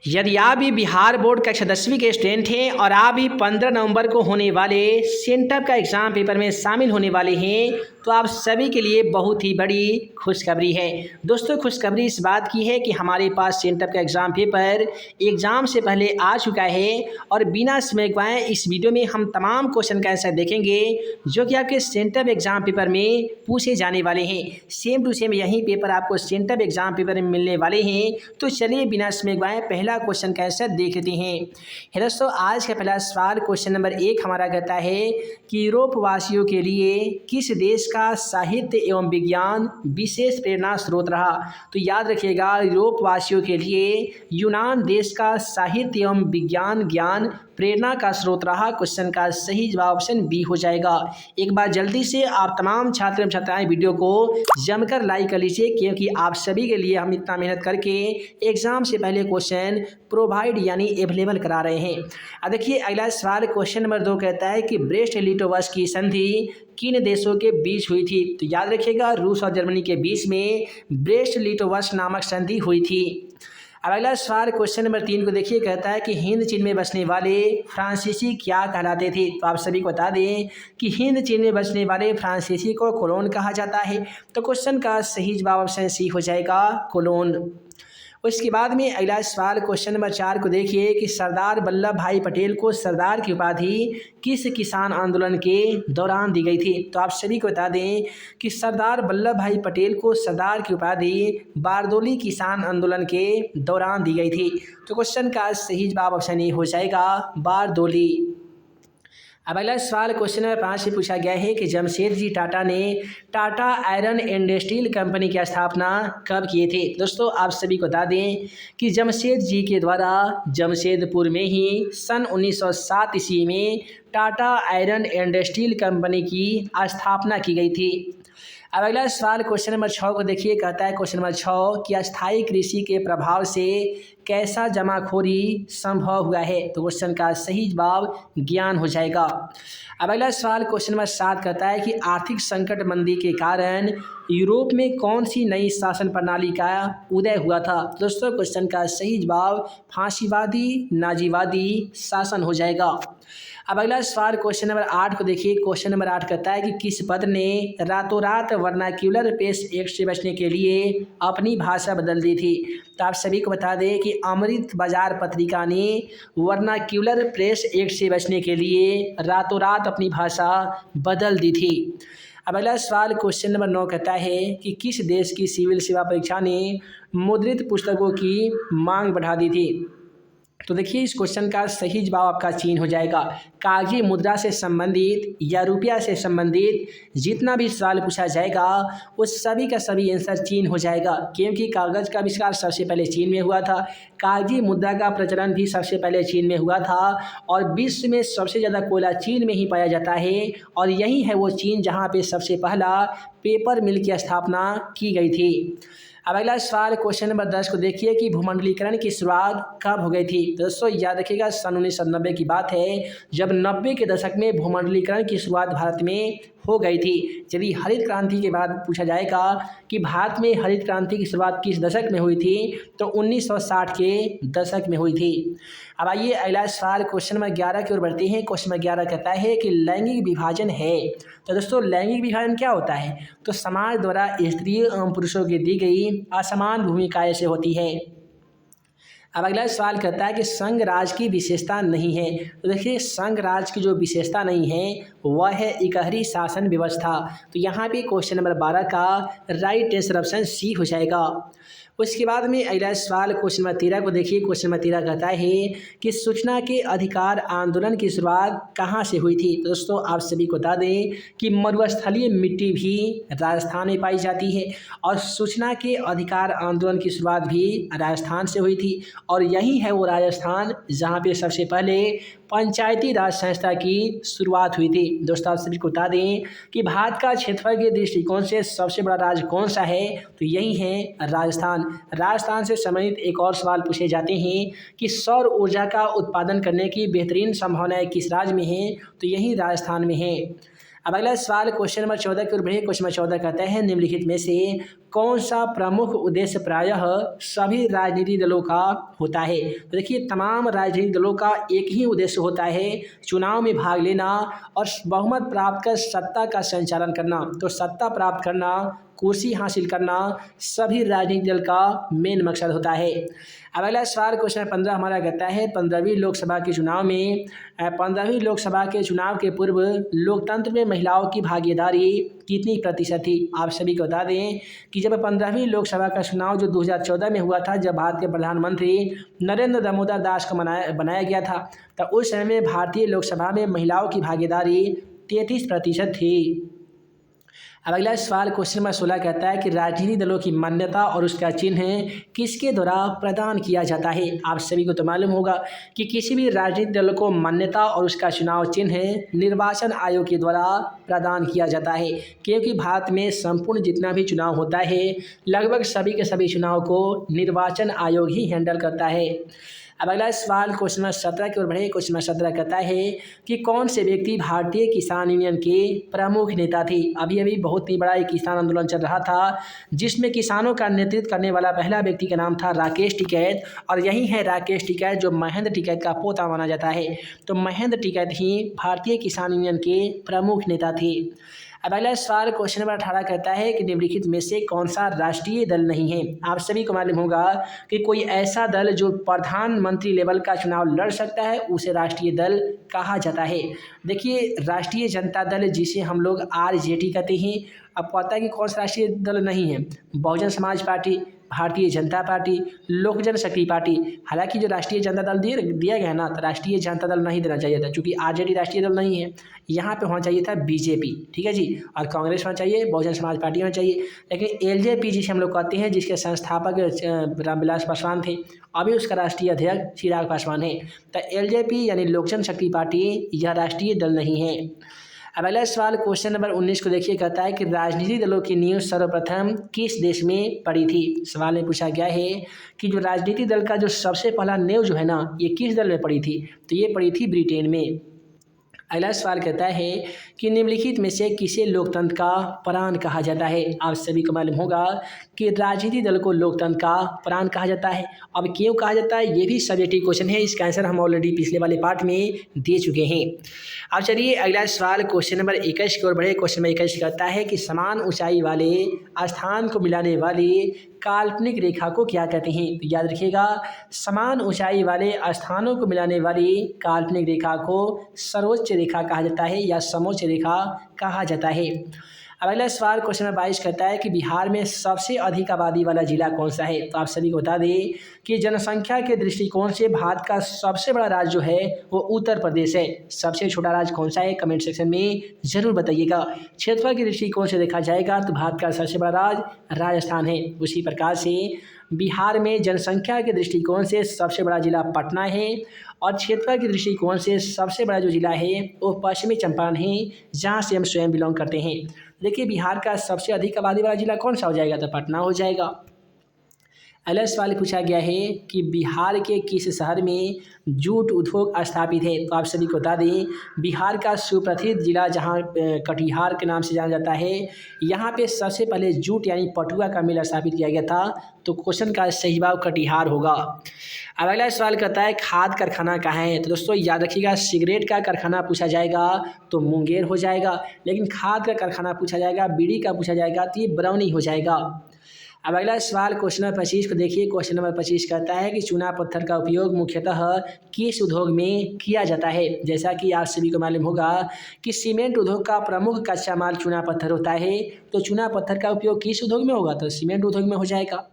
यदि आप भी बिहार बोर्ड कक्षा 10वीं के स्टूडेंट हैं और आप भी 15 नवंबर को होने वाले सेंटअप का एग्ज़ाम पेपर में शामिल होने वाले हैं तो आप सभी के लिए बहुत ही बड़ी खुशखबरी है। दोस्तों, खुशखबरी इस बात की है कि हमारे पास सेंटअप का एग्ज़ाम पेपर एग्ज़ाम से पहले आ चुका है और बिना समय गवाए इस वीडियो में हम तमाम क्वेश्चन का आंसर देखेंगे जो कि आपके सेंटअप एग्ज़ाम पेपर में पूछे जाने वाले हैं। सेम टू सेम यही पेपर आपको सेंटअप एग्ज़ाम पेपर में मिलने वाले हैं। तो चलिए बिना समय गवाए पहला क्वेश्चन का आंसर देख लेते हैं। दोस्तों, आज का पहला सवाल क्वेश्चन नंबर 1 हमारा कहता है कि यूरोप वासियों के लिए किस देश का साहित्य एवं विज्ञान विशेष प्रेरणा स्रोत रहा। तो याद रखिएगा, यूरोप वासियों के लिए यूनान देश का साहित्य एवं विज्ञान ज्ञान प्रेरणा का स्रोत रहा। क्वेश्चन का सही जवाब ऑप्शन बी हो जाएगा। एक बार जल्दी से आप तमाम छात्र एवं छात्राएं वीडियो को जमकर लाइक कर लीजिए क्योंकि आप सभी के लिए हम इतना मेहनत करके एग्जाम से पहले क्वेश्चन प्रोवाइड यानी अवेलेबल करा रहे हैं। अब देखिए अगला सवाल क्वेश्चन नंबर 2 कहता है कि ब्रेस्ट लिटोवस की संधि किन देशों के बीच हुई थी। तो याद रखिएगा, रूस और जर्मनी के बीच में ब्रेस्ट लिटोवस नामक संधि हुई थी। अब अगला सवाल क्वेश्चन नंबर 3 को देखिए, कहता है कि हिंद चीन में बसने वाले फ्रांसीसी क्या कहलाते थे। तो आप सभी को बता दें कि हिंद चीन में बसने वाले फ्रांसीसी को कोलोन कहा जाता है। तो क्वेश्चन का सही जवाब ऑप्शन सी हो जाएगा, कोलोन। उसके बाद में अगला सवाल क्वेश्चन नंबर 4 को देखिए कि सरदार वल्लभ भाई पटेल को सरदार की उपाधि किस किसान आंदोलन के दौरान दी गई थी। तो आप सभी को बता दें कि सरदार वल्लभ भाई पटेल को सरदार की उपाधि बारदोली किसान आंदोलन के दौरान दी गई थी। तो क्वेश्चन का सही जवाब ऑप्शन ए हो जाएगा, बारदोली। अब अगला सवाल क्वेश्चन नंबर 5 से पूछा गया है कि जमशेदजी टाटा ने Tata iron and steel company की स्थापना कब किए थे। दोस्तों, आप सभी को बता दें कि जमशेद जी के द्वारा जमशेदपुर में ही सन 1907 ईस्वी में Tata iron and steel company की स्थापना की गई थी। अब अगला सवाल क्वेश्चन नंबर 6 को देखिए, कहता है क्वेश्चन नंबर 6 कि अस्थायी कृषि के प्रभाव से कैसा जमाखोरी संभव हुआ है। तो क्वेश्चन का सही जवाब ज्ञान हो जाएगा। अब अगला सवाल क्वेश्चन नंबर 7 कहता है कि आर्थिक संकट मंदी के कारण यूरोप में कौन सी नई शासन प्रणाली का उदय हुआ था। दोस्तों, क्वेश्चन का सही जवाब फांसीवादी नाजीवादी शासन हो जाएगा। अब अगला सवाल क्वेश्चन नंबर 8 को देखिए, क्वेश्चन नंबर 8 कहता है कि किस पद ने रातों रात वर्नाक्यूलर प्रेस एक्ट से बचने के लिए अपनी भाषा बदल दी थी। तो आप सभी को बता दें कि अमृत बाजार पत्रिका ने वर्नाक्यूलर प्रेस एक्ट से बचने के लिए रातों रात अपनी भाषा बदल दी थी। अब अगला सवाल क्वेश्चन नंबर 9 कहता है कि किस देश की सिविल सेवा परीक्षा ने मुद्रित पुस्तकों की मांग बढ़ा दी थी। तो देखिए, इस क्वेश्चन का सही जवाब आपका चीन हो जाएगा। कागजी मुद्रा से संबंधित या रुपया से संबंधित जितना भी सवाल पूछा जाएगा वो सभी का सभी आंसर चीन हो जाएगा क्योंकि कागज़ का आविष्कार सबसे पहले चीन में हुआ था। कागजी मुद्रा का प्रचलन भी सबसे पहले चीन में हुआ था और विश्व में सबसे ज़्यादा कोयला चीन में ही पाया जाता है और यही है वो चीन जहाँ पे सबसे पहला पेपर मिल की स्थापना की गई थी। अब अगला सवाल क्वेश्चन नंबर 10 को देखिए कि भूमंडलीकरण की शुरुआत कब हो गई थी। दोस्तों, याद रखिएगा, सन 1990 की बात है जब 90 के दशक में भूमंडलीकरण की शुरुआत भारत में हो गई थी। यदि हरित क्रांति के बाद पूछा जाएगा कि भारत में हरित क्रांति की शुरुआत किस दशक में हुई थी तो 1960 के दशक में हुई थी। अब आइए अगला सवाल क्वेश्चन नंबर 11 की ओर बढ़ते हैं। क्वेश्चन नंबर 11 कहता है कि लैंगिक विभाजन है। तो दोस्तों, लैंगिक विभाजन क्या होता है। तो समाज द्वारा स्त्रियों एवं पुरुषों की दी गई असमान भूमिका ऐसे होती है। अब अगला सवाल कहता है कि संघ राज की विशेषता नहीं है। तो देखिए, संघ राज की जो विशेषता नहीं है वह है इकहरी शासन व्यवस्था। तो यहाँ पे क्वेश्चन नंबर 12 का राइट आंसर ऑप्शन सी हो जाएगा। उसके बाद में अगला सवाल क्वेश्चन नंबर 13 को देखिए। क्वेश्चन नंबर 13 कहता है कि सूचना के अधिकार आंदोलन की शुरुआत कहाँ से हुई थी। तो दोस्तों, आप सभी को बता दें कि मरुस्थलीय मिट्टी भी राजस्थान में पाई जाती है और सूचना के अधिकार आंदोलन की शुरुआत भी राजस्थान से हुई थी और यही है वो राजस्थान जहाँ पे सबसे पहले पंचायती राज संस्था की शुरुआत हुई थी। दोस्तों, आप सभी को बता दें कि भारत का क्षेत्रफल के दृष्टिकोण से सबसे बड़ा राज्य कौन सा है तो यही है राजस्थान। राजस्थान से संबंधित एक और सवाल पूछे जाते हैं कि सौर ऊर्जा का उत्पादन करने की बेहतरीन संभावनाएं किस राज्य में हैं तो यही राजस्थान में है। अब अगला सवाल क्वेश्चन नंबर 14 की ओर बढ़े। क्वेश्चन नंबर 14 कहता है निम्नलिखित में से कौन सा प्रमुख उद्देश्य प्रायः सभी राजनीतिक दलों का होता है? तो देखिए तमाम राजनीतिक दलों का एक ही उद्देश्य होता है, चुनाव में भाग लेना और बहुमत प्राप्त कर सत्ता का संचालन करना। तो सत्ता प्राप्त करना, कुर्सी हासिल करना सभी राजनीतिक दल का मेन मकसद होता है। अब अगला सवाल क्वेश्चन 15 हमारा कहता है 15वीं लोकसभा के चुनाव में 15वीं लोकसभा के चुनाव के पूर्व लोकतंत्र में महिलाओं की भागीदारी कितनी प्रतिशत थी? आप सभी को बता दें कि जब 15वीं लोकसभा का चुनाव जो 2014 में हुआ था, जब भारत के प्रधानमंत्री नरेंद्र दामोदर दास को बनाया गया था, तो उस समय में भारतीय लोकसभा में महिलाओं की भागीदारी 33% थी। अब अगला सवाल क्वेश्चन नंबर 16 कहता है कि राजनीतिक दलों की मान्यता और उसका चिन्ह किसके द्वारा प्रदान किया जाता है? आप सभी को तो मालूम होगा कि किसी भी राजनीतिक दल को मान्यता और उसका चुनाव चिन्ह निर्वाचन आयोग के द्वारा प्रदान किया जाता है, क्योंकि भारत में संपूर्ण जितना भी चुनाव होता है लगभग सभी के सभी चुनाव को निर्वाचन आयोग ही हैंडल करता है। अब अगला सवाल क्वेश्चन नंबर 17 की ओर बढ़े। क्वेश्चन नंबर 17 कहता है कि कौन से व्यक्ति भारतीय किसान यूनियन के प्रमुख नेता थे? अभी अभी बहुत ही बड़ा एक किसान आंदोलन चल रहा था, जिसमें किसानों का नेतृत्व करने वाला पहला व्यक्ति का नाम था राकेश टिकैत, और यही है राकेश टिकैत जो महेंद्र टिकैत का पोता माना जाता है। तो महेंद्र टिकैत ही भारतीय किसान यूनियन के प्रमुख नेता थे। अब अगला सवाल क्वेश्चन नंबर 18 कहता है कि निम्नलिखित में से कौन सा राष्ट्रीय दल नहीं है? आप सभी को मालूम होगा कि कोई ऐसा दल जो प्रधानमंत्री लेवल का चुनाव लड़ सकता है उसे राष्ट्रीय दल कहा जाता है। देखिए राष्ट्रीय जनता दल जिसे हम लोग आरजेडी कहते हैं, अब पता है कि कौन सा राष्ट्रीय दल नहीं है? बहुजन समाज पार्टी, भारतीय जनता पार्टी, लोक जनशक्ति पार्टी। हालांकि जो राष्ट्रीय जनता दल दिया गया ना, तो राष्ट्रीय जनता दल नहीं देना चाहिए था, क्योंकि आरजेडी राष्ट्रीय दल नहीं है। यहाँ पे होना चाहिए था बीजेपी, ठीक है जी, और कांग्रेस होना चाहिए, बहुजन समाज पार्टी होना चाहिए। लेकिन एलजेपी जिसे हम लोग कहते हैं, जिसके संस्थापक रामविलास पासवान थे, अभी उसका राष्ट्रीय अध्यक्ष चिराग पासवान है। तो एलजेपी यानी लोक जनशक्ति पार्टी यह राष्ट्रीय दल नहीं है। अब अगला सवाल क्वेश्चन नंबर 19 को देखिए, कहता है कि राजनीतिक दलों की नींव सर्वप्रथम किस देश में पड़ी थी? सवाल में पूछा गया है कि जो राजनीतिक दल का जो सबसे पहला नींव जो है ना, ये किस दल में पड़ी थी? तो ये पड़ी थी ब्रिटेन में। अगला सवाल कहता है कि निम्नलिखित में से किसे लोकतंत्र का प्राण कहा जाता है? आप सभी को मालूम होगा कि राजनीतिक दल को लोकतंत्र का प्राण कहा जाता है। अब क्यों कहा जाता है ये भी सब्जेक्टिव क्वेश्चन है, इसका आंसर हम ऑलरेडी पिछले वाले पार्ट में दे चुके हैं। अब चलिए अगला सवाल क्वेश्चन नंबर 21 की ओर बढ़े। क्वेश्चन नंबर 21 कहता है कि समान ऊंचाई वाले स्थान को मिलाने वाली काल्पनिक रेखा को क्या कहते हैं? तो याद रखिएगा, समान ऊंचाई वाले स्थानों को मिलाने वाली काल्पनिक रेखा को सर्वोच्च रेखा कहा जाता है या समोच्च रेखा कहा जाता है। अब अगला सवाल क्वेश्चन नंबर 22 कहता है कि बिहार में सबसे अधिक आबादी वाला जिला कौन सा है? तो आप सभी को बता दें कि जनसंख्या के दृष्टिकोण से भारत का सबसे बड़ा राज्य जो है वो उत्तर प्रदेश है। सबसे छोटा राज्य कौन सा है? कमेंट सेक्शन में जरूर बताइएगा। क्षेत्रफल के दृष्टिकोण से देखा जाएगा तो भारत का सबसे बड़ा राज्य राजस्थान है। उसी प्रकार से बिहार में जनसंख्या के दृष्टिकोण से सबसे बड़ा जिला पटना है, और क्षेत्रफल के दृष्टिकोण से सबसे बड़ा जो जिला है वो पश्चिमी चंपारण है, जहाँ से हम स्वयं बिलोंग करते हैं। देखिए बिहार का सबसे अधिक आबादी वाला जिला कौन सा हो जाएगा? तो पटना हो जाएगा। अगला सवाल पूछा गया है कि बिहार के किस शहर में जूट उद्योग स्थापित है? तो आप सभी को बता दें बिहार का सुप्रसिद्ध जिला जहां कटिहार के नाम से जाना जाता है, यहाँ पे सबसे पहले जूट यानी पटुआ का मिल स्थापित किया गया था। तो क्वेश्चन का सही जवाब कटिहार होगा। अब अगला सवाल कहता है खाद कारखाना कहाँ है? तो दोस्तों याद रखिएगा, सिगरेट का कारखाना पूछा जाएगा तो मुंगेर हो जाएगा, लेकिन खाद का कारखाना पूछा जाएगा, बीड़ी का पूछा जाएगा तो ये बरौनी हो जाएगा। अब अगला सवाल क्वेश्चन नंबर 25 को देखिए। क्वेश्चन नंबर 25 कहता है कि चूना पत्थर का उपयोग मुख्यतः किस उद्योग में किया जाता है? जैसा कि आप सभी को मालूम होगा कि सीमेंट उद्योग का प्रमुख कच्चा माल चूना पत्थर होता है। तो चूना पत्थर का उपयोग किस उद्योग में होगा? तो सीमेंट उद्योग में हो जाएगा।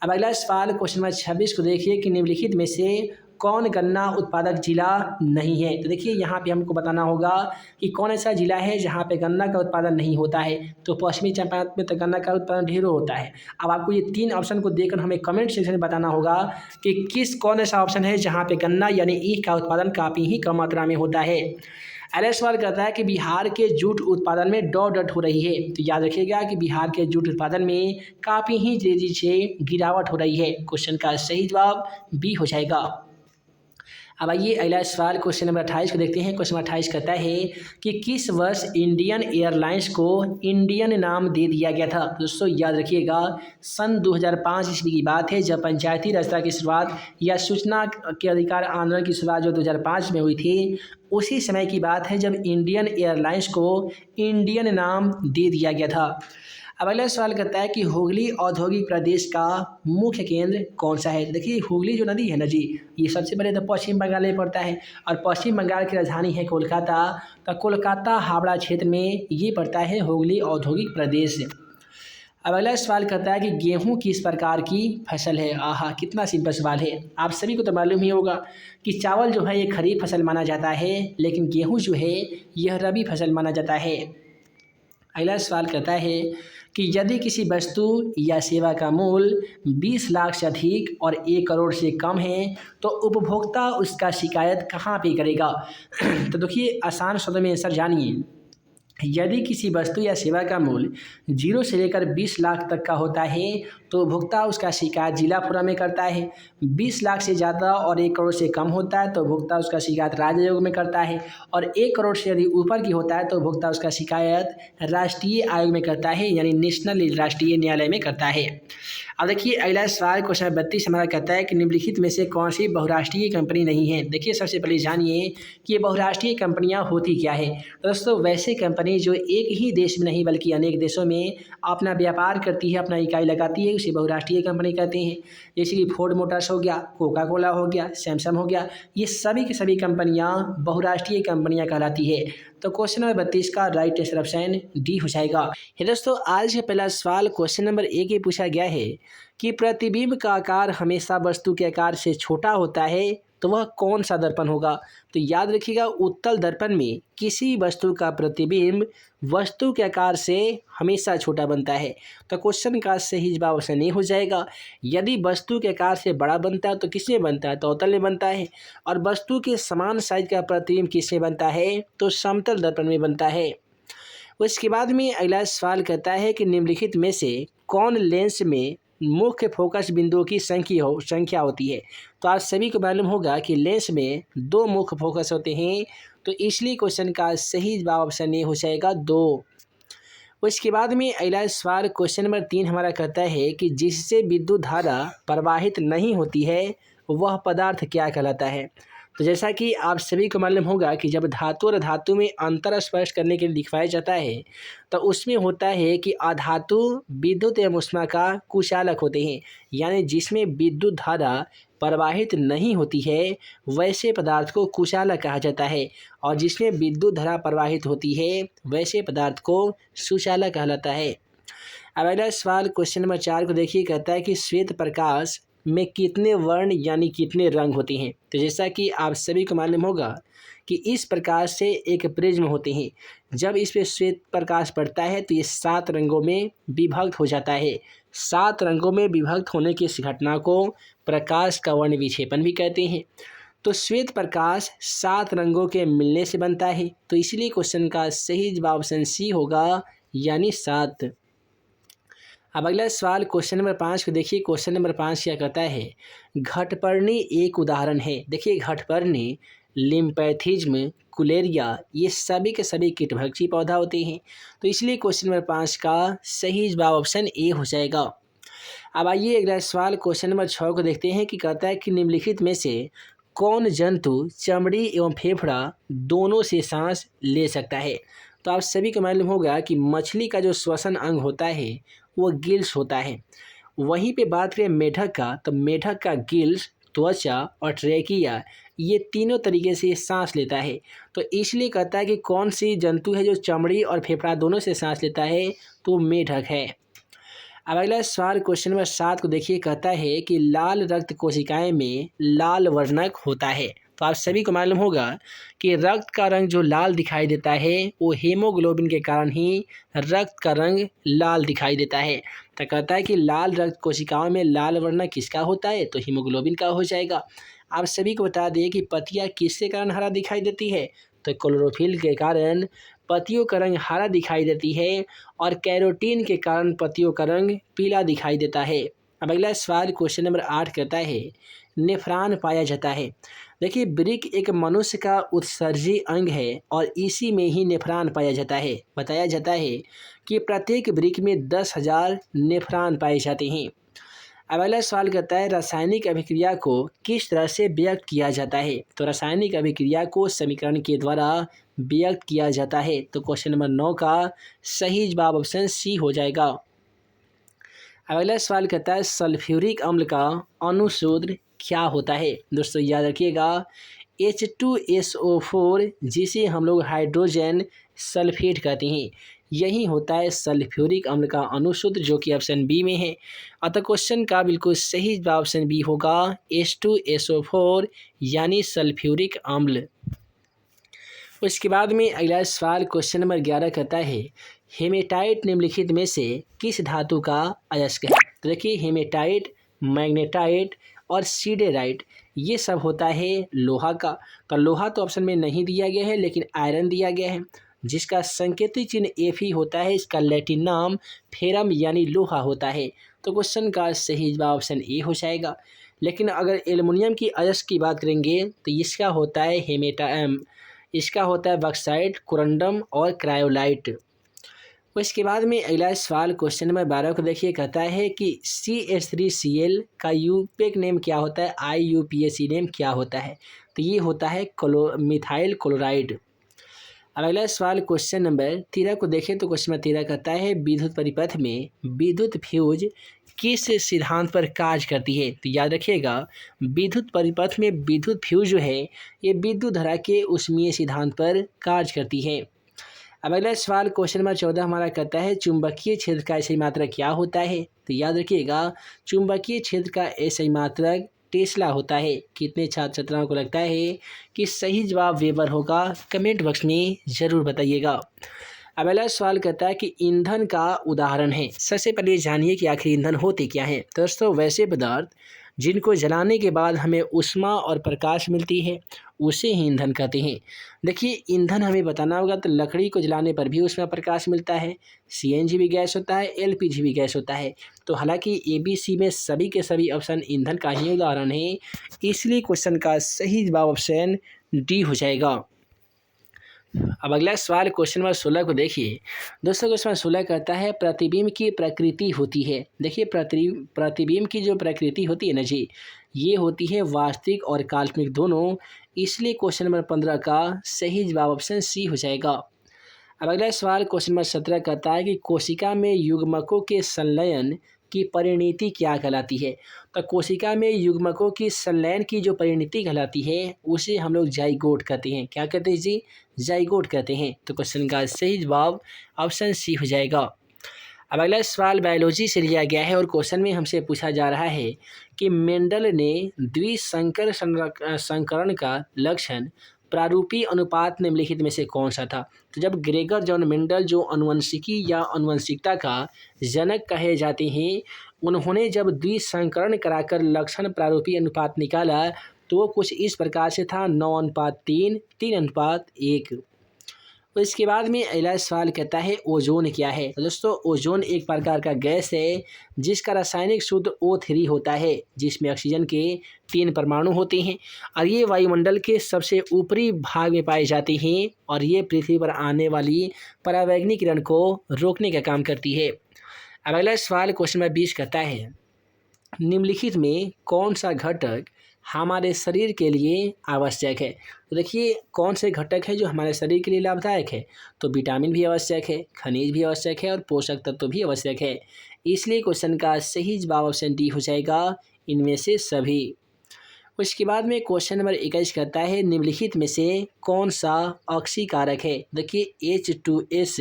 अब अगला सवाल क्वेश्चन नंबर 26 को देखिए कि निम्नलिखित में से कौन गन्ना उत्पादक जिला नहीं है? तो देखिए यहाँ पे हमको बताना होगा कि कौन ऐसा जिला है जहाँ पे गन्ना का उत्पादन नहीं होता है। तो पश्चिमी चंपारण में तो गन्ना का उत्पादन ढेरों होता है। अब आपको ये 3 ऑप्शन को देखकर हमें कमेंट सेक्शन में बताना होगा कि कौन ऐसा ऑप्शन है जहाँ पे गन्ना यानी ईख का उत्पादन काफ़ी ही कम मात्रा में होता है। अगला सवाल कहता है कि बिहार के जूट उत्पादन में डॉट हो रही है। तो याद रखिएगा कि बिहार के जूट उत्पादन में काफ़ी ही तेजी से गिरावट हो रही है। क्वेश्चन का सही जवाब बी हो जाएगा। अब आइए अगला सवाल क्वेश्चन नंबर 28 को देखते हैं। क्वेश्चन नंबर 28 कहता है कि किस वर्ष इंडियन एयरलाइंस को इंडियन नाम दे दिया गया था। दोस्तों याद रखिएगा, सन 2005 ईस्वी की बात है, जब पंचायती राज की शुरुआत या सूचना के अधिकार आंदोलन की शुरुआत जो 2005 में हुई थी, उसी समय की बात है जब इंडियन एयरलाइंस को इंडियन नाम दे दिया गया था। अब अगला सवाल करता है कि हुगली औद्योगिक प्रदेश का मुख्य केंद्र कौन सा है। देखिए हुगली जो नदी है ना जी, ये सबसे पहले तो पश्चिम बंगाल में पड़ता है और पश्चिम बंगाल की राजधानी है कोलकाता। तो कोलकाता हावड़ा क्षेत्र में ये पड़ता है हुगली औद्योगिक प्रदेश। अब अगला सवाल करता है कि गेहूं किस प्रकार की फसल है। आहा, कितना सिंपल सवाल है। आप सभी को तो मालूम ही होगा कि चावल जो है ये खरीफ फसल माना जाता है, लेकिन गेहूं जो है यह रबी फसल माना जाता है। अगला सवाल कहता है कि यदि किसी वस्तु या सेवा का मूल्य 20 लाख से अधिक और 1 करोड़ से कम है तो उपभोक्ता उसका शिकायत कहाँ पे करेगा। तो देखिए आसान शब्दों में आंसर जानिए। यदि किसी वस्तु या सेवा का मूल्य 0 से लेकर 20 लाख तक का होता है तो उपभोक्ता उसका शिकायत जिला फोरम में करता है। 20 लाख से ज़्यादा और 1 करोड़ से कम होता है तो उपभोक्ता उसका शिकायत राज्य आयोग में करता है, और 1 करोड़ से यदि ऊपर की होता है तो उपभोक्ता उसका शिकायत राष्ट्रीय आयोग में करता है, यानी नेशनल राष्ट्रीय न्यायालय में करता है। अब देखिए अगला सवाल क्वेश्चन 32 हमारा कहता है कि निम्नलिखित में से कौन सी बहुराष्ट्रीय कंपनी नहीं है। देखिए सबसे पहले जानिए कि ये बहुराष्ट्रीय कंपनियां होती क्या है। दोस्तों वैसे कंपनी जो एक ही देश में नहीं बल्कि अनेक देशों में अपना व्यापार करती है, अपना इकाई लगाती है, उसे बहुराष्ट्रीय कंपनी कहते हैं। जैसे कि फोर्ड मोटर्स हो गया, कोका कोला हो गया, सैमसंग हो गया, ये सभी की सभी कंपनियां बहुराष्ट्रीय कंपनियां कहलाती है। तो क्वेश्चन नंबर 32 का राइट आंसर ऑप्शन डी हो जाएगा। दोस्तों आज का पहला सवाल क्वेश्चन नंबर 1 ये पूछा गया है कि प्रतिबिंब का आकार हमेशा वस्तु के आकार से छोटा होता है तो वह कौन सा दर्पण होगा। तो याद रखिएगा, उत्तल दर्पण में किसी वस्तु का प्रतिबिंब वस्तु के आकार से हमेशा छोटा बनता है। तो क्वेश्चन का सही जवाब ऑप्शन ए हो जाएगा। यदि वस्तु के आकार से बड़ा बनता है तो किसमें बनता है, तो अवतल में बनता है, और वस्तु के समान साइज का प्रतिबिंब किसमें बनता है, तो समतल दर्पण में बनता है। उसके बाद में अगला सवाल कहता है कि निम्नलिखित में से कौन लेंस में मुख्य फोकस बिंदुओं की संख्या होती है। तो आप सभी को मालूम होगा कि लेंस में 2 मुख्य फोकस होते हैं, तो इसलिए क्वेश्चन का सही जवाब ऑप्शन ए हो जाएगा 2। उसके बाद में अगला सवाल क्वेश्चन नंबर 3 हमारा कहता है कि जिससे विद्युत धारा प्रवाहित नहीं होती है वह पदार्थ क्या कहलाता है। तो जैसा कि आप सभी को मालूम होगा कि जब धातु और धातु में अंतर स्पष्ट करने के लिए दिखाया जाता है तो उसमें होता है कि अधातु विद्युत एवं ऊष्मा का कुचालक होते हैं, यानी जिसमें विद्युत धारा प्रवाहित नहीं होती है वैसे पदार्थ को कुचालक कहा जाता है, और जिसमें विद्युत धारा प्रवाहित होती है वैसे पदार्थ को सुचालक कहलाता है। अब अगला सवाल क्वेश्चन नंबर 4 को देखिए, कहता है कि श्वेत प्रकाश में कितने वर्ण यानी कितने रंग होते हैं। तो जैसा कि आप सभी को मालूम होगा कि इस प्रकाश से एक प्रिज्म होते हैं, जब इस पे श्वेत प्रकाश पड़ता है तो ये 7 रंगों में विभक्त हो जाता है। 7 रंगों में विभक्त होने की इस घटना को प्रकाश का वर्ण विक्षेपण भी कहते हैं। तो श्वेत प्रकाश 7 रंगों के मिलने से बनता है, तो इसलिए क्वेश्चन का सही जवाब ऑप्शन सी होगा, यानी 7। अब अगला सवाल क्वेश्चन नंबर 5 को देखिए। क्वेश्चन नंबर 5 क्या कहता है, घटपर्णी एक उदाहरण है। देखिए घटपर्णी, लिम्पैथिज्म, कुलेरिया, ये सभी के सभी कीटभक्षी पौधा होते हैं, तो इसलिए क्वेश्चन नंबर 5 का सही जवाब ऑप्शन ए हो जाएगा। अब आइए अगला सवाल क्वेश्चन नंबर 6 को देखते हैं कि कहता है कि निम्नलिखित में से कौन जंतु चमड़ी एवं फेफड़ा दोनों से सांस ले सकता है। तो आप सभी को मालूम होगा कि मछली का जो श्वसन अंग होता है वो गिल्स होता है। वहीं पे बात करें मेढक का, तो मेढक का गिल्स, त्वचा और ट्रेकिया ये तीनों तरीके से सांस लेता है, तो इसलिए कहता है कि कौन सी जंतु है जो चमड़ी और फेफड़ा दोनों से सांस लेता है, तो मेढक है। अब अगला सवाल क्वेश्चन नंबर 7 को देखिए, कहता है कि लाल रक्त कोशिकाएं में लाल वर्णक होता है। तो आप सभी को मालूम होगा कि रक्त का रंग जो लाल दिखाई देता है वो हीमोग्लोबिन के कारण ही रक्त का रंग लाल दिखाई देता है। तो कहता है कि लाल रक्त कोशिकाओं में लाल वर्णक किसका होता है, तो हीमोग्लोबिन का हो जाएगा। आप सभी को बता दें कि पत्तियां किसके कारण हरा दिखाई देती है, तो क्लोरोफिल के कारण पत्तियों का रंग हरा दिखाई देती है, और कैरोटीन के कारण पत्तियों का रंग पीला दिखाई देता है। अब अगला सवाल क्वेश्चन नंबर 8 कहता है, नेफ्रॉन पाया जाता है। देखिए वृक्क एक मनुष्य का उत्सर्जी अंग है और इसी में ही नेफ्रॉन पाया जाता है। बताया जाता है कि प्रत्येक वृक्क में 10,000 नेफ्रॉन पाए जाते हैं। अब अगला सवाल कहता है रासायनिक अभिक्रिया को किस तरह से व्यक्त किया जाता है। तो रासायनिक अभिक्रिया को समीकरण के द्वारा व्यक्त किया जाता है। तो क्वेश्चन नंबर 9 का सही जवाब ऑप्शन सी हो जाएगा। अब अगला सवाल कहता है सल्फ्यूरिक अम्ल का अनुसूत्र क्या होता है। दोस्तों याद रखिएगा H2SO4 जिसे हम लोग हाइड्रोजन सल्फेट कहते हैं, यही होता है सल्फ्यूरिक अम्ल का अनुसूत्र, जो कि ऑप्शन बी में है। अतः क्वेश्चन का बिल्कुल सही जवाब ऑप्शन बी होगा H2SO4 यानी सल्फ्यूरिक अम्ल। उसके बाद में अगला सवाल क्वेश्चन नंबर 11 कहता है हेमेटाइट निम्नलिखित में से किस धातु का अयस्क है। तो देखिए हेमेटाइट, मैग्नेटाइट और सीडेराइट ये सब होता है लोहा का। तो लोहा तो ऑप्शन में नहीं दिया गया है, लेकिन आयरन दिया गया है जिसका संकेतिक चिन्ह Fe होता है। इसका लैटिन नाम फेरम यानी लोहा होता है। तो क्वेश्चन का सही जवाब ऑप्शन ए हो जाएगा। लेकिन अगर एल्युमिनियम की अयस्क की बात करेंगे तो इसका होता है बक्साइट, कोरंडम और क्रायोलाइट। उसके बाद में अगला सवाल क्वेश्चन नंबर 12 को देखिए, कहता है कि CH3Cl का यूपेक नेम क्या होता है, IUPAC नेम क्या होता है। तो ये होता है मिथाइल क्लोराइड। अब अगला सवाल क्वेश्चन नंबर 13 को देखें तो क्वेश्चन नंबर 13 कहता है विद्युत परिपथ में विद्युत फ्यूज किस सिद्धांत पर कार्य करती है। तो याद रखिएगा विद्युत परिपथ में विद्युत फ्यूज जो है ये विद्युत धारा के ऊष्मीय सिद्धांत पर कार्य करती है। अब अगला सवाल क्वेश्चन नंबर 14 हमारा कहता है चुंबकीय क्षेत्र का एसआई मात्रक क्या होता है। तो याद रखिएगा चुंबकीय क्षेत्र का एसआई मात्रक टेस्ला होता है। कितने छात्र छात्राओं को लगता है कि सही जवाब वेबर होगा, कमेंट बॉक्स में ज़रूर बताइएगा। अब अगला सवाल कहता है कि ईंधन का उदाहरण है। सबसे पहले जानिए कि आखिर ईंधन होते क्या हैं। तो दोस्तों वैसे पदार्थ जिनको जलाने के बाद हमें ऊष्मा और प्रकाश मिलती है उसे ही ईंधन कहते हैं। देखिए ईंधन हमें बताना होगा तो लकड़ी को जलाने पर भी ऊष्मा प्रकाश मिलता है, CNG भी गैस होता है, LPG भी गैस होता है। तो हालांकि ABC में सभी के सभी ऑप्शन ईंधन का ही उदाहरण है, इसलिए क्वेश्चन का सही जवाब ऑप्शन डी हो जाएगा। अब अगला सवाल क्वेश्चन नंबर 16 को देखिए। दोस्तों क्वेश्चन नंबर 16 कहता है प्रतिबिंब की प्रकृति होती है। देखिए प्रतिबिंब की जो प्रकृति होती है ना जी, ये होती है वास्तविक और काल्पनिक दोनों, इसलिए क्वेश्चन नंबर 15 का सही जवाब ऑप्शन सी हो जाएगा। अब अगला सवाल क्वेश्चन नंबर 17 कहता है कि कोशिका में युग्मकों के संलयन की परिणति क्या कहलाती है। तो कोशिका में युग्मकों की संलयन की जो परिणति कहलाती है उसे हम लोग जाइगोट कहते हैं। क्या कहते हैं जी, जाइगोट कहते हैं। तो क्वेश्चन का सही जवाब ऑप्शन सी हो जाएगा। अब अगला सवाल बायोलॉजी से लिया गया है और क्वेश्चन में हमसे पूछा जा रहा है कि मेंडल ने द्विसंकर संकरण का लक्षण प्रारूपी अनुपात निम्नलिखित में से कौन सा था। तो जब ग्रेगर जॉन मेंडल जो अनुवंशिकी या अनुवंशिकता का जनक कहे जाते हैं, उन्होंने जब द्विसंकरण कराकर लक्षण प्रारूपी अनुपात निकाला तो वो कुछ इस प्रकार से था 9:3, 3:1। तो इसके बाद में अगला सवाल कहता है ओजोन क्या है। तो दोस्तों ओजोन एक प्रकार का गैस है जिसका रासायनिक सूत्र O3 होता है, जिसमें ऑक्सीजन के 3 परमाणु होते हैं और ये वायुमंडल के सबसे ऊपरी भाग में पाए जाते हैं और ये पृथ्वी पर आने वाली परावैंगनी किरण को रोकने का काम करती है। अब अगला सवाल क्वेश्चन नंबर 20 कहता है निम्नलिखित में कौन सा घटक हमारे शरीर के लिए आवश्यक है। तो देखिए कौन से घटक है जो हमारे शरीर के लिए लाभदायक है। तो विटामिन भी आवश्यक है, खनिज भी आवश्यक है और पोषक तत्व भी आवश्यक है, इसलिए क्वेश्चन का सही जवाब ऑप्शन डी हो जाएगा, इनमें से सभी। उसके बाद में क्वेश्चन नंबर 21 कहता है निम्नलिखित में से कौन सा ऑक्सीकारक है। देखिए H2S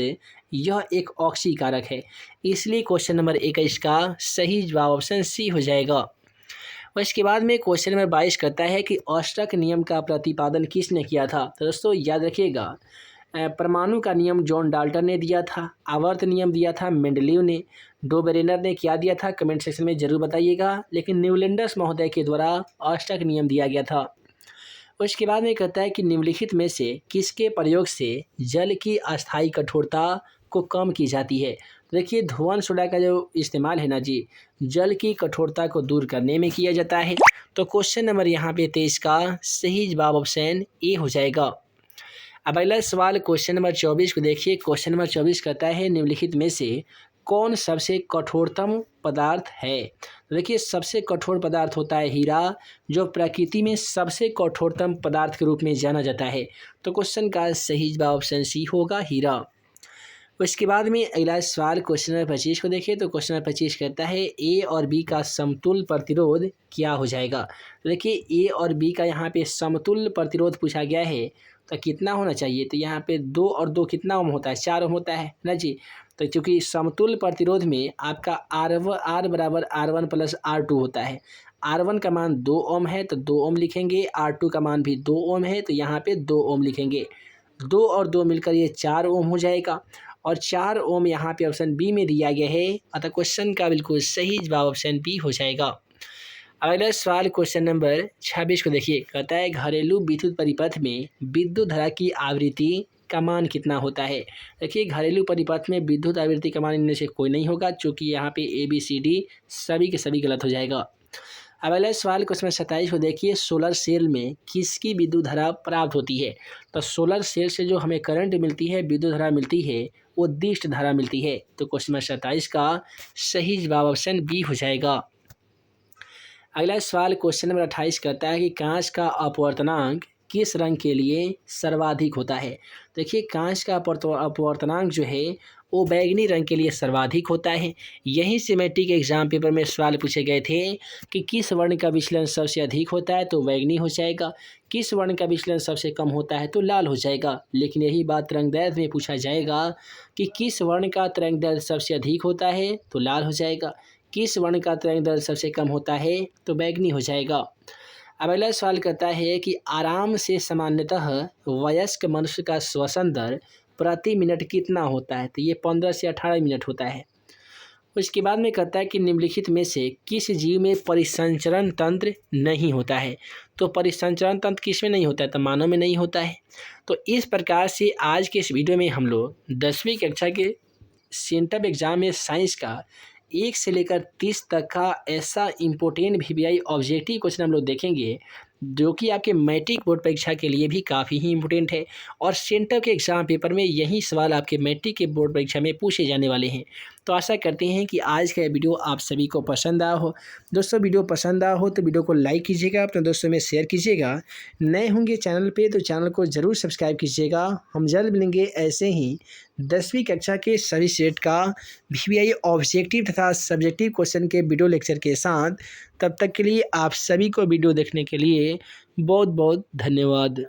यह एक ऑक्सीकारक है, इसलिए क्वेश्चन नंबर 21 का सही जवाब ऑप्शन सी हो जाएगा। और इसके बाद में क्वेश्चन नंबर 22 कहता है कि ऑस्टक नियम का प्रतिपादन किसने किया था। तो दोस्तों याद रखिएगा परमाणु का नियम जॉन डाल्टन ने दिया था, आवर्त नियम दिया था मेंडलीव ने, डो बेरेनर ने क्या दिया था कमेंट सेक्शन में जरूर बताइएगा, लेकिन न्यूलैंडस महोदय के द्वारा ऑस्टक नियम दिया गया था। उसके बाद में कहता है कि निम्नलिखित में से किसके प्रयोग से जल की अस्थायी कठोरता को कम की जाती है। देखिए धुआं सोडा का जो इस्तेमाल है ना जी, जल की कठोरता को दूर करने में किया जाता है। तो क्वेश्चन नंबर यहाँ पे 23 का सही जवाब ऑप्शन ए हो जाएगा। अब अगला सवाल क्वेश्चन नंबर 24 को देखिए। क्वेश्चन नंबर 24 कहता है निम्नलिखित में से कौन सबसे कठोरतम पदार्थ है। तो देखिए सबसे कठोर पदार्थ होता है हीरा, जो प्रकृति में सबसे कठोरतम पदार्थ के रूप में जाना जाता है। तो क्वेश्चन का सही जवाब ऑप्शन सी होगा, हीरा। उसके बाद में अगला सवाल क्वेश्चन नंबर 25 को देखिए। तो क्वेश्चन नंबर 25 कहता है ए और बी का समतुल्य प्रतिरोध क्या हो जाएगा। तो देखिए ए और बी का यहाँ पे समतुल्य प्रतिरोध पूछा गया है, तो कितना होना चाहिए। तो यहाँ पे 2 और 2 कितना ओम होता है, 4 ओम होता है ना जी। तो चूँकि समतुल्य प्रतिरोध में आपका आर बराबर R1 प्लस R2 होता है। R1 का मान 2 ओम है तो 2 ओम लिखेंगे, R2 का मान भी 2 ओम है तो यहाँ पे 2 ओम लिखेंगे। 2 और 2 मिलकर ये 4 ओम हो जाएगा और 4 ओम यहाँ पे ऑप्शन बी में दिया गया है, अतः क्वेश्चन का बिल्कुल सही जवाब ऑप्शन बी हो जाएगा। अगला सवाल क्वेश्चन नंबर 26 को देखिए। कहता है घरेलू विद्युत परिपथ में विद्युत धारा की आवृत्ति का मान कितना होता है। देखिए घरेलू परिपथ में विद्युत आवृत्ति का मान इनमें से कोई नहीं होगा, चूँकि यहाँ पे ABCD सभी के सभी गलत हो जाएगा। अब अगला सवाल क्वेश्चन 27 को देखिए। सोलर सेल में किसकी विद्युत धारा प्राप्त होती है। तो सोलर सेल से जो हमें करंट मिलती है, विद्युत धारा मिलती है, वो दिष्ट धारा मिलती है। तो क्वेश्चन नंबर 27 का सही जवाब ऑप्शन बी हो जाएगा। अगला सवाल क्वेश्चन नंबर 28 कहता है कि कांच का अपवर्तनांक किस रंग के लिए सर्वाधिक होता है। देखिए कांच का अपवर्तनांक जो है वो बैगनी रंग के लिए सर्वाधिक होता है। यहीं से मैट्रिक एग्जाम पेपर में सवाल पूछे गए थे कि किस वर्ण का विचलन सबसे अधिक होता है, तो बैगनी हो जाएगा। किस वर्ण का विचलन सबसे कम होता है, तो लाल हो जाएगा। लेकिन यही बात तरंगदैर्घ्य में पूछा जाएगा कि किस वर्ण का तरंगदैर्घ्य सबसे अधिक होता है, तो लाल हो जाएगा। किस वर्ण का तरंगदैर्घ्य सबसे कम होता है, तो बैगनी हो जाएगा। अब अगला सवाल कहता है कि आराम से सामान्यतः वयस्क मनुष्य का श्वसन दर प्रति मिनट कितना होता है। तो ये 15 से 18 मिनट होता है। उसके बाद में कहता है कि निम्नलिखित में से किस जीव में परिसंचरण तंत्र नहीं होता है। तो परिसंचरण तंत्र किस में नहीं होता है, तो मानव में नहीं होता है। तो इस प्रकार से आज के इस वीडियो में हम लोग 10वीं कक्षा के सेंटअप एग्जाम में साइंस का 1 से लेकर 30 तक का ऐसा इम्पोर्टेंट VBI ऑब्जेक्टिव क्वेश्चन हम लोग देखेंगे, जो कि आपके मैट्रिक बोर्ड परीक्षा के लिए भी काफ़ी ही इम्पोर्टेंट है। और सेंटर के एग्ज़ाम पेपर में यही सवाल आपके मैट्रिक के बोर्ड परीक्षा में पूछे जाने वाले हैं। तो आशा करते हैं कि आज का वीडियो आप सभी को पसंद आया हो। दोस्तों वीडियो पसंद आया हो तो वीडियो को लाइक कीजिएगा, अपने दोस्तों में शेयर कीजिएगा। नए होंगे चैनल पे तो चैनल को ज़रूर सब्सक्राइब कीजिएगा। हम जल्द मिलेंगे ऐसे ही 10वीं कक्षा के सभी सेट का VBI ऑब्जेक्टिव तथा सब्जेक्टिव क्वेश्चन के वीडियो लेक्चर के साथ। तब तक के लिए आप सभी को वीडियो देखने के लिए बहुत बहुत धन्यवाद।